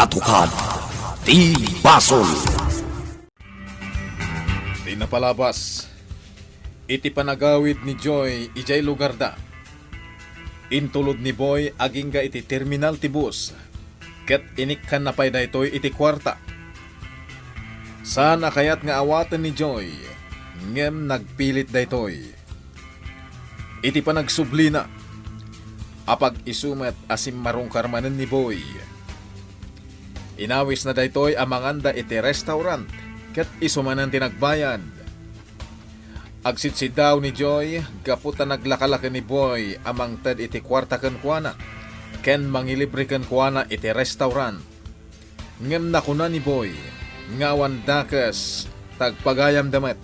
Katukad ti Basol. Di napalabas. Iti panagawid ni Joy ijay lugar da. Intulod ni Boy agingga iti terminal ti bus. Ket inikkan na pay daytoy iti kwarta. Sana kayat nga awatan ni Joy. Ngem nagpilit daytoy. Iti panagsublina. Apag isumet asim marungkarmanen ni Boy. Inawis na daytoy amanganda iti restaurant. Ket isumanan tinagbayad. Agsit daw ni Joy, gaputa naglakalaki ni Boy amang ted iti kwarta ken kuana. Ken mangilibre ken kuana iti restaurant. Ngem nakuna ni Boy, ngawan dakes, tagpagayam damet.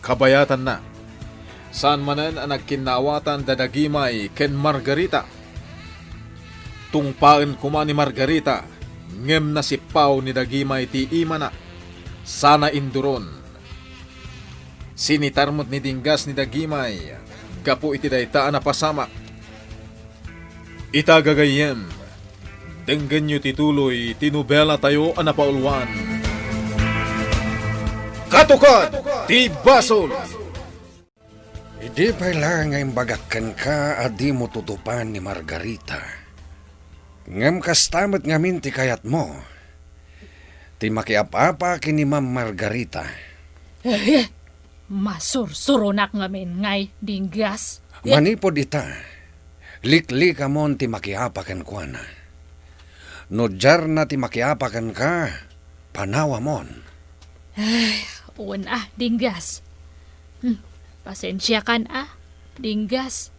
Kabayatan na. Saan manen ang nagkinawatan dadagimay ken Margarita. Tungpaen kuma ni Margarita, ngem nasipaw ni dagimay ti imana. Sana induron. Sinitarmot ni Dinggas ni dagimay, gapu iti dayta na pasama. Itagagayem, denggan nyo tituloy, tinubela tayo anapaulwan. Katukad, ti Basol! Hindi pala ngayong bagakan ka at di mo tutupan ni Margarita. Ngam kastamat ngamin ti kayat mo. Ti makiapapa kini Ma'am Margarita. Masursurunak ngamin ngay, Dinggas. Manipod ita. Likli ka mon ti makiapakan kwa na. Nodjar na ti makiapakan ka, panawa mon. Una, Dinggas. Pasensya kan Dinggas.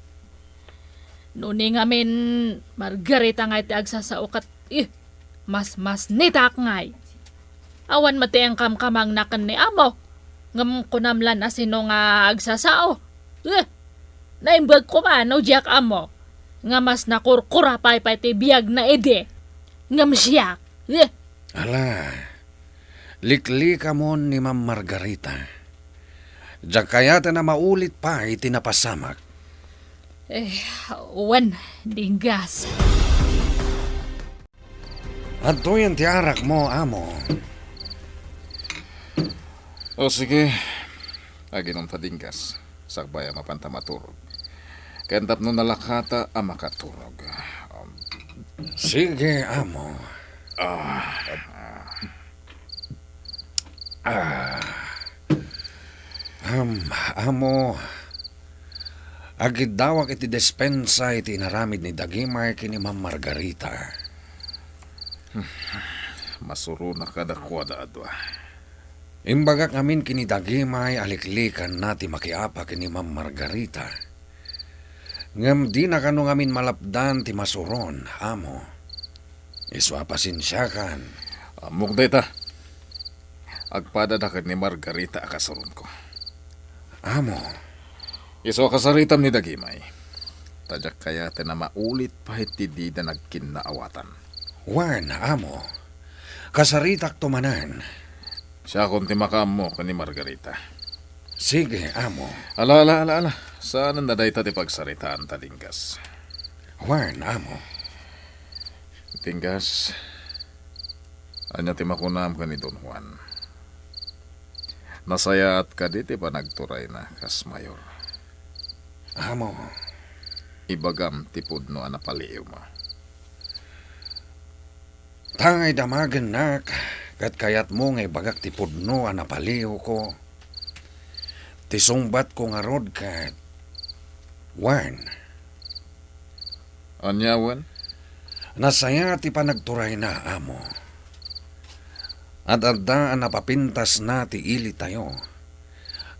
Nuni ngamin Margarita ngay ti agsasaukat. Mas nitak ngay. Awan mati ang kamkamang nakan ni amo. Ngam kunamlan na sino nga agsasao. Naimbag ko mano, Jack amo. Nga mas nakurkura pa ti biyag na ide. Ngam siyak. Ala, likli ka mon ni Ma'am Margarita. Diyan kayata na maulit pa iti napasamak. Uwan, Dinggas. At yan ti arak mo, amo. O sige, aginom ta Dinggas, sagbaya mapantamaturog. Kentap no nalakata ang makaturog. Sige, amo. Amo, agid dawak iti despensa iti inaramid ni dagimay kini Ma'am Margarita. Masuro na kada kwada adwa. Imbagak amin kini dagimay aliklikan nati makiapa kini Ma'am Margarita. Ngam di na kano ngamin malapdan ti masuron, amo. Iswa pasinsyakan. Amok dayta. Agpada na ni Margarita akasurun ko. Amo. Iswa kasaritam ni dagimay. Tadyak kaya na maulit pa iti di na nagkinaawatan. Wan, amo. Kasaritak tumanan. Siya kung timakam mo ni Margarita. Sige, amo. Ala. Saan na dahi ti pagsaritaan ta, Dinggas? Wan, amo. Dinggas, anya ti makunam ka ni Don Juan. Nasaya at ka di ti pa nagturay na kas mayor. Amo. Ibagam ti pudno anapaliw mo. Tangay damagan nak, kat kayat mo ngay bagak ti pudno anapaliw ko. Ti sungbat ko nga rod kat. Wan. Anyawan? Nasaya ti panagturay na, amo. At adaan napapintas na ti ili tayo.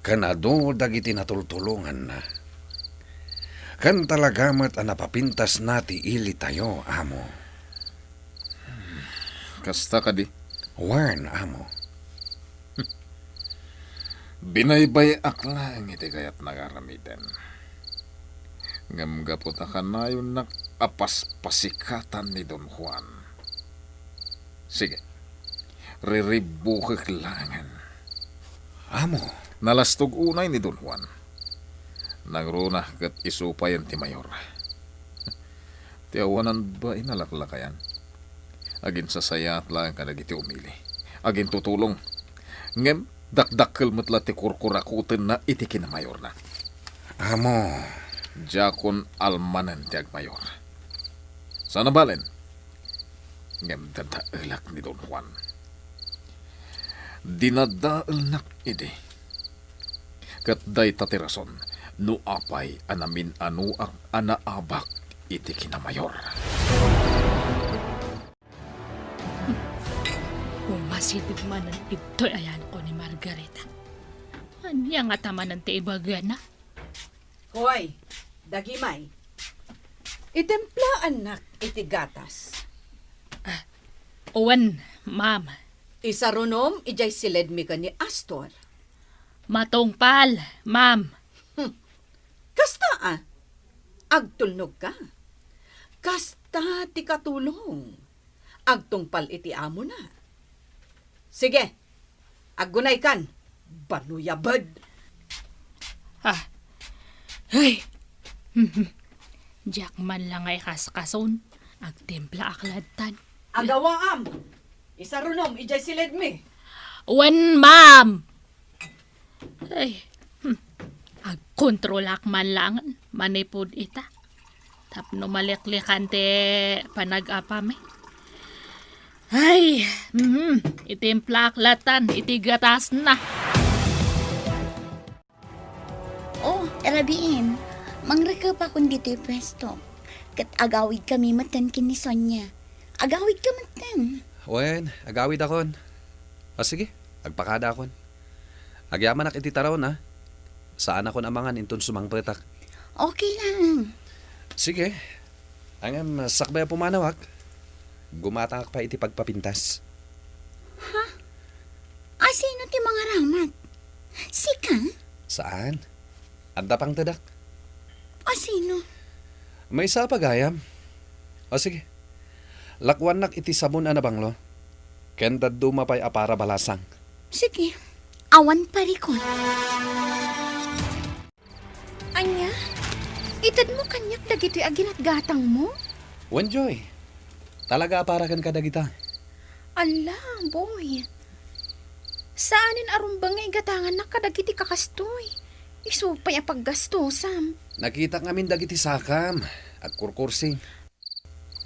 Kanado dagiti natultulungan na. Kan talagamat ang napapintas na ti ili tayo, amo. Kasta ka di? Wan, amo. Binaybay akla ang iti kayat nagaramitan. Ngamgapot ka na yung nakapas-pasikatan ni Don Juan. Sige, riribukik langan. Amo. Nalastog unay ni Don Juan. Nagruna kat isupayan ti mayor. Ti awanan ba inalaklakayan? Agin sasayat lang ka nagiti umili. Agin tutulong. Ngem, dakdakkel metla ti kurkurakuten na iti kinamayor na. Amo, Jakon almanan ti agmayor. Sana balen? Ngem dadaelak ni Don Juan. Dinadaelnak ide. Kat day tatirason, no apay anamin anu ang anaabak iti kinamayor. Umasitid man ang ito'y ayan ko ni Margarita. Anya nga tamanan ti ibaga na. Hoy, dagimay. Itemplaan nak iti gatas. Uwan, ma'am. Isarunom, ijay silid mi ka ni Astor. Matungpal, ma'am. Kasta agtulnog ka. Kasta ti katulong. Agtungpal iti amo na. Sige, aggunay kan. Banuyabad. Ay! Diyak man lang ay kaskason. Agtimpla akladtan. Agawaam. Isarunom, ijay silid mi. Uwan, ma'am. Ay, agkontrolak man lang. Manipod ita. Tapno maliklikan te panag-apame. Ay, itimpla aklatan. Itigatas na. Oh, Rabiin, mangreka pa kung dito'y pwesto. Kat agawid kami matan kini Sonya. Agawid ka matan. wen, agawid akon. O sige, agpakada akon. Agyaman ak iti taraw na. Saan akon amangan inton sumangpetak. Okay lang. Sige, ang sakbay pumanawak. Gumatang pa iti pagpapintas. Sino ti mga ramat? Sika? Saan? Anda pang tadak. Sino? May isa pa gayam. O sige, lakwan nak iti sabon anabanglo. Kenda dumapay apara balasang. Sige, awan parikon. Anya, itad mo kanyak dagito'y aginat gatang mo? Wenjoy, talaga aparakan ka dagita. Ala, boy. Saanin arumbang nga igatangan na kadagiti kakastoy? Isupay ang paggastusam. Nakita ngamin dagiti sakam at kurkursing.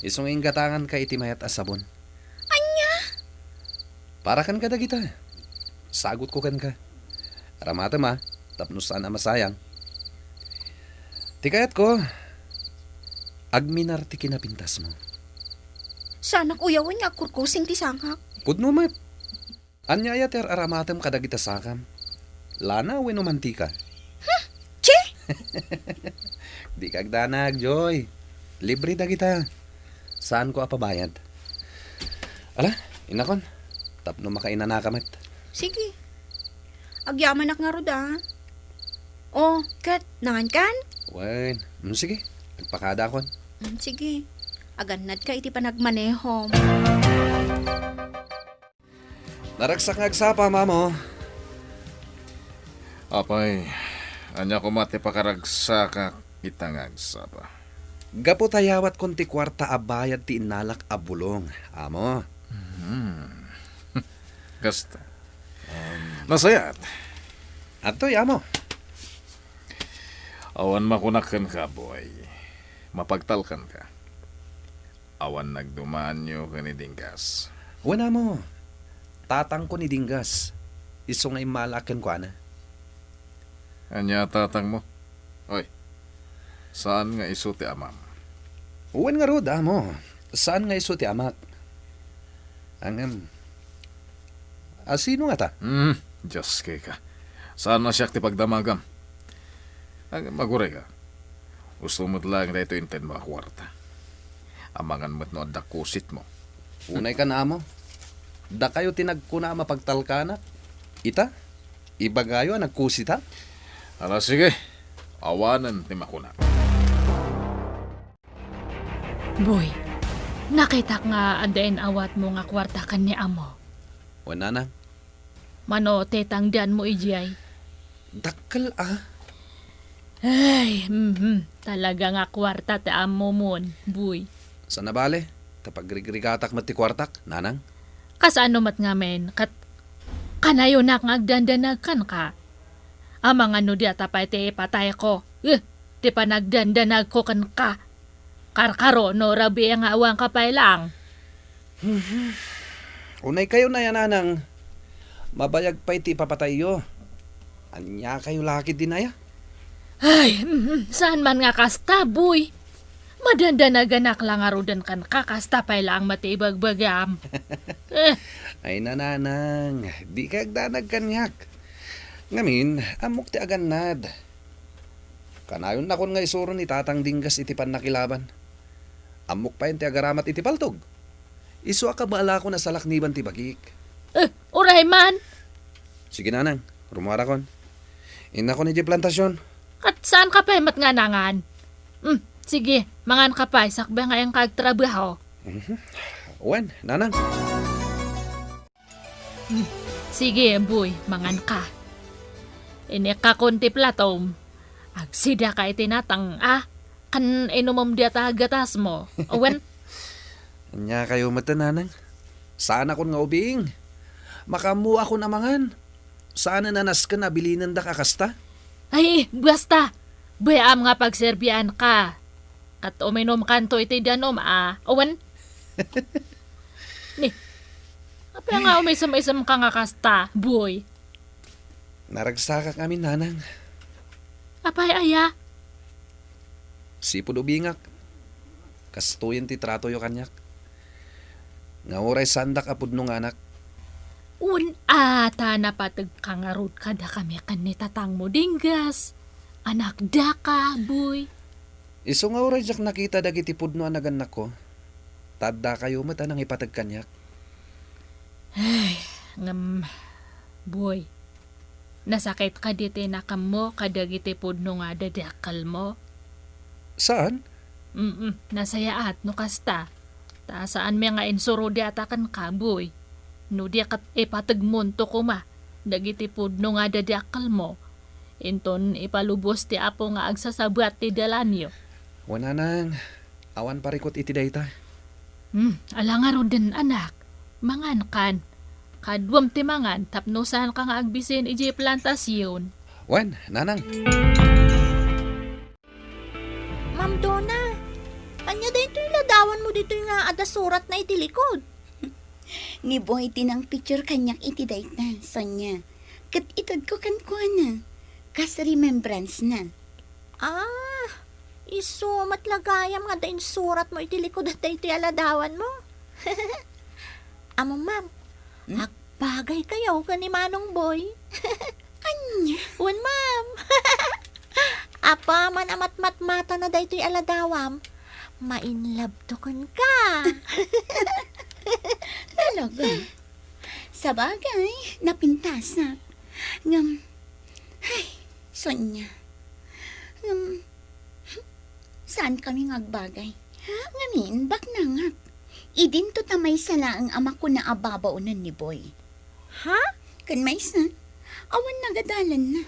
Isong ingatangan ka iti mayat asabon. Anya? Parakan ka dagita. Sagot ko kan ka. Aramata ma, tapno sana masayang. Tikayat ko, agminar ti kinapintas mo. Sana kuyawan nga kurkusing ti sangkak. Pudno mat. Anya yater aramatem kadagita sakam. Lana weno mantika. Che? Di kagdanag, Joy. Libre dagita. Saan ko apabayad? Ala, inakon. Tapno makainanakamat. Sige. Agyaman ak nga roda. Oh, kat, nangan kan? Wen, sige. Agpakada kon. Sige. Aganad ka iti panagmaneho. Naragsak nga agsapa, mamo. Apay, anya ko mati pakaragsa kita nga agsapa. Gapo tayawat konti kwarta abayad ti inalak abulong. Amo. Gasta. Nasayat. Atoy, amo. Awan makunakan ka, boy. Mapagtalkan ka. Awan nagdumaan nyo ka ni Dinggas. Wala mo. Tatang ko ni Dinggas. Iso nga imalakan ko, ana. Anya tatang mo? Oy, saan nga iso ti amam? Uwan nga rod, amo. Saan nga iso ti amak? Sino nga ta? Diyos kay ka. Saan na siya ti pagdamagam? Magure ka. Gusto mo't lang dito inten mga kwarta. Amangan mo't no dakusit mo. Unay ka na, amo. Da kayo tinagkuna mapagtalkanak. Ita? Ibagayo nagkusita? Ala sige, awanan ti makuna. Boy, nakita nga adain awat mo nga kwarta kan ni amo. Wala na. Mano, tetang diyan mo ijay. Dakkel Ay, talaga nga kwarta ti amo mon, boy. Sana bale? Tapag rigrigatak mati kwartak, nanang. Kasano mat ngamen, kat kanayo na nga agdandanagan ka. Amang ano di atapay ti patay ko. Di pa nagdandanag ko kan ka. Karkaro no rabi ang awang kapay lang. Unay kayo na yan, nanang. Mabayag pa iti papatayo. Anya kayo laki dinaya? Ay, saan man nga kasta, boy? Madandanagan lang arudan kan kakasta pay lang matibagbagam. Ay nananang, di ka agdanag kanyak. Ngamin, amok ti aganad. Kanayon na kon nga isuro ni Tatang Dinggas iti panakilaban. Amok pa yun ti agaramat iti paltog. Isu akabala ko na salakniban ti bagik. Uray man, Sige nanang, rumara kon. Ina ko ni di plantasyon. kat saan ka pa'y matnganangan? Sige, mangan ka pa'y sakba nga yung kagtrabaho. Wen, nanang. Sige, boy, mangan ka. Ini ka kunti platom. Agsida ka itinatang, kan inumom di gatas mo. Owen, Anya kayo mata nanang. Saan ako nga ubing? Makamu ako namangan. Saan nanas ka nabilinan da kakasta? ay, basta. Bayam nga pagserbian ka. Kat uminom kanto iti danom, Owen. Ni, apa nga umisam-isam ka nga kasta, boy? Naragsaka kami nanang. Apay aya? Sipod ubingak. Kastuyin ti trato yo kanyak. Nga oray sandak apod nung anak. Ata na patag kangarod kada kami kanitatang mo dinggas. Anak da ka, boy. Iso nga oray jak nakita dagiti pudno anagan nako. Tadda kayo mata nang ipatag kanyak. Boy. Nasakit ka diti na mo kadagiti pudno nga dadakal mo. Saan? Nasayaat no kasta. Ta saan mi nga insuro di atakan ka, boy. No di kat ipatagmunto ko ma. Dagiti pudno nga dadakal mo. Inton ipalubos ti apo nga agsasabat ti dalanyo. Wala nang. Awan parikot iti dayta. Alangaron din anak. Mangan kan. Kadwam ti mangan tapno saan ka nga agbisin iji plantasyon. Wen, nanang. Ma'am Donna, anya dito yung ladawan mo dito yung ada surat na iti likod. Ni boy tinang picture kanyak iti dayt na, Sonya. Kat itod ko kan ko na. Kas remembrance na. Iso matlagayam nga dain surat mo iti likod at iti aladawan mo. Amo ma'am, agpagay kayo ka ni Manong Boy. Anya? Wan ma'am. Apa man amat-matmata na daytoy aladawam, mainlabtokan ka. Talaga. Sa bagay, napintas na. Sonya. Saan kami ngagbagay? Ngamin, bak na nga. Idin to tamay sala ang ama ko na ababaunan ni Boy. Ha? Kan may sa, awan nagadalan na.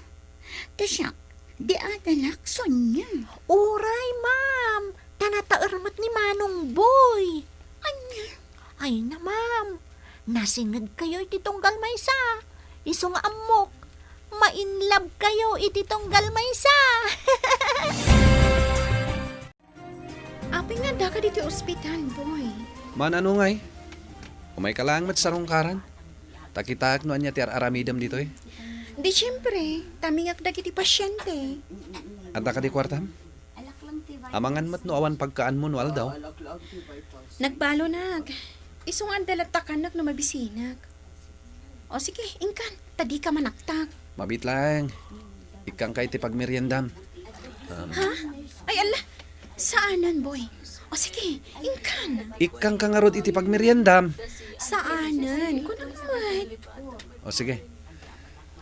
Tasya, di adalak, Sonya. Uray ma'am, tanataarmat ni Manong Boy. Anya? Ay na ma'am, nasingag kayo iti tunggal maysa. Iso nga amok, mainlab kayo iti tunggal maysa. Aping nga da ka dito ospital, Boy. Manano ngay? Umay ka lang mat sarong karan. Takitaak no anya ti aramidam dito eh. Di siyempre, tamingak dagiti pasyente. Anta ka di kwartam? Amangan mat no awan pagkaan mo no aldaw. Nagbalo nag. Isong andalat takanak na mabisinak. O sige, ingkan. Tadi ka manaktak. Mabit lang. Ikang kay ti pagmeriendam. Ha? Ay ala. Saanan, boy? O sige, ingkan. Ikang kangarod iti pagmeriendam. Saanan? Kunang mat. O sige.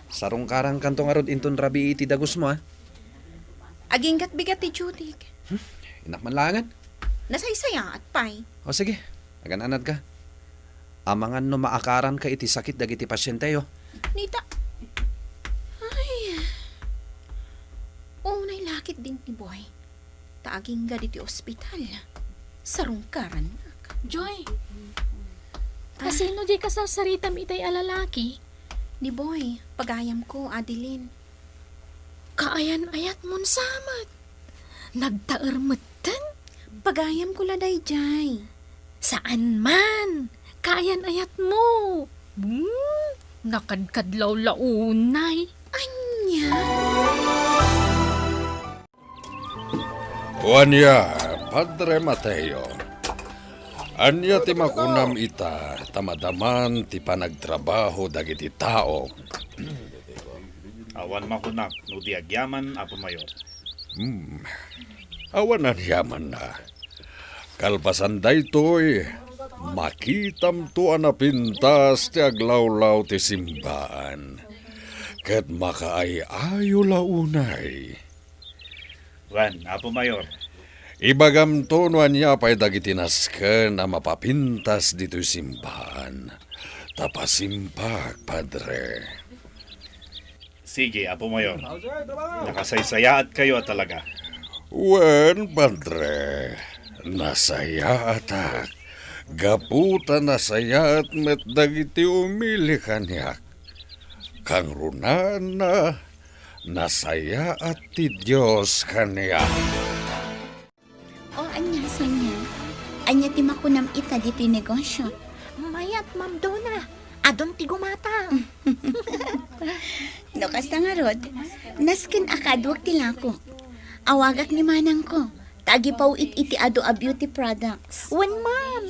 Sarong karang kantong arod inton rabi iti dagus mo Aging bigat ti Judik. Inak man langan. Nasaysaya at pay. O sige. Agan-anad ka. Amangan no maakaran ka iti sakit dagiti pasyente yo. Nita. Ay. Unay lakit din ni boy. Taaging ga diti ospital. Sarong karan. Joy, kasino di ka sa saritam itay alalaki? Ni Boy, pagayam ko, Adeline. Kaayan-ayat mon samat. Nagtaermetan? Pagayam ko laday, Jay. Saan man? Kaayan-ayat mo. Nakadkadlaw-launay. Anya? Wanya, Padre Mateo. Anya ti makunam ita, tamadaman ti panagtrabaho dagiti tao. Awan makunak, no di agyaman, Apo Mayor. Awan ang yaman na. Kalpasan daytoy, makitam to anapintas ti aglawlaw ti simbaan. Ket makaay-ayo launay. Wan, Apo Mayor. Ibagam to niya pa'y dagiti nasken na mapapintas dito'y simbahan. Tapasimpag, Padre. Sige, Apo Mayor. Nakasaysayaat kayo talaga. Wen, Padre. Nasaya atak. Gaputa nasaya at met dagiti umili kanyak. Kang runan na nasaya at ti Diyos kanyak. O anya, Sonia. Anya ti makunam ita dito'y negosyo. Mayat, Ma'am Donna. Adon ti gumatang. No, kasta nga rod, naskin akadwag ti lako. Awagak ni manang ko. Tagi paw iti ado a beauty products. Wen, Ma'am.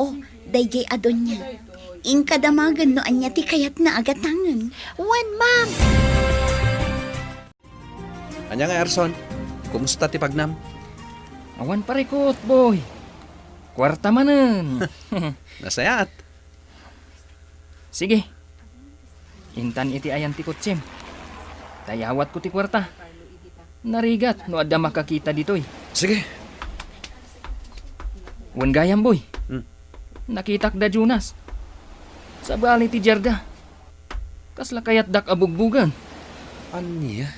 Oh, dayjay adon niya. Inkadamagan no anya ti kayat na agatangan. Wen, Ma'am. Anya nga, Erson? Kumusta ti pagnam? Awan parikot, boy. Kwarta manen. Nasayaat. Sige. Intan iti ayan ti kutsem. Tayawat ko ti kwarta. Narigat no adda makakita ditoy. Sige. Wan gayam, boy. Hmm. Nakitak da Jonas. Sa bali ti Jarda. Kasla kayat dak abugbugan. Anya?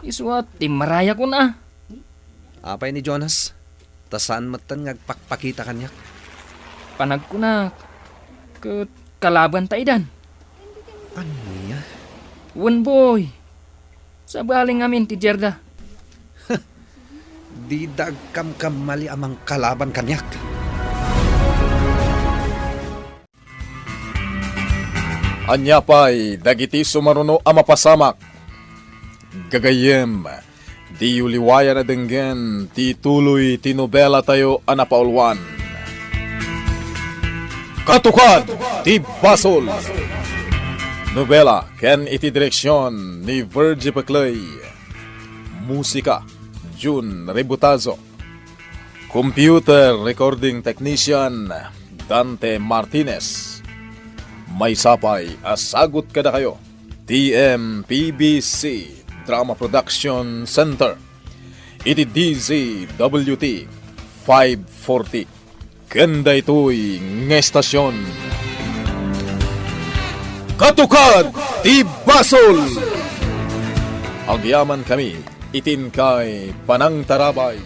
Iswat ti maraya ko na. Apay ni Jonas? Tasaan matan ngagpakpakita kanyak? Panagkunak. Ket kalaban ta idan. Anya? Wan, boy. Sa baling amin ti Jarda. Di dagkam mali amang kalaban kanyak. Anya pa'y dagiti sumaruno a mapasamak. Gagayem, di uliwaya na denggen, ti tuloy ti nobela tayo a napaulwan. Katukad, ti Basol. Nobela, ken iti direksyon ni Virgie Paclay. Musika, June Rebutazo. Computer recording technician, Dante Martinez. May sapay, asagot kada kayo. TMPBC Drama Production Center. Iti DZWT 540. Kanda ito'y ngestasyon. Katukad ti Basol! Agyaman kami, itin kay Panang Tarabay.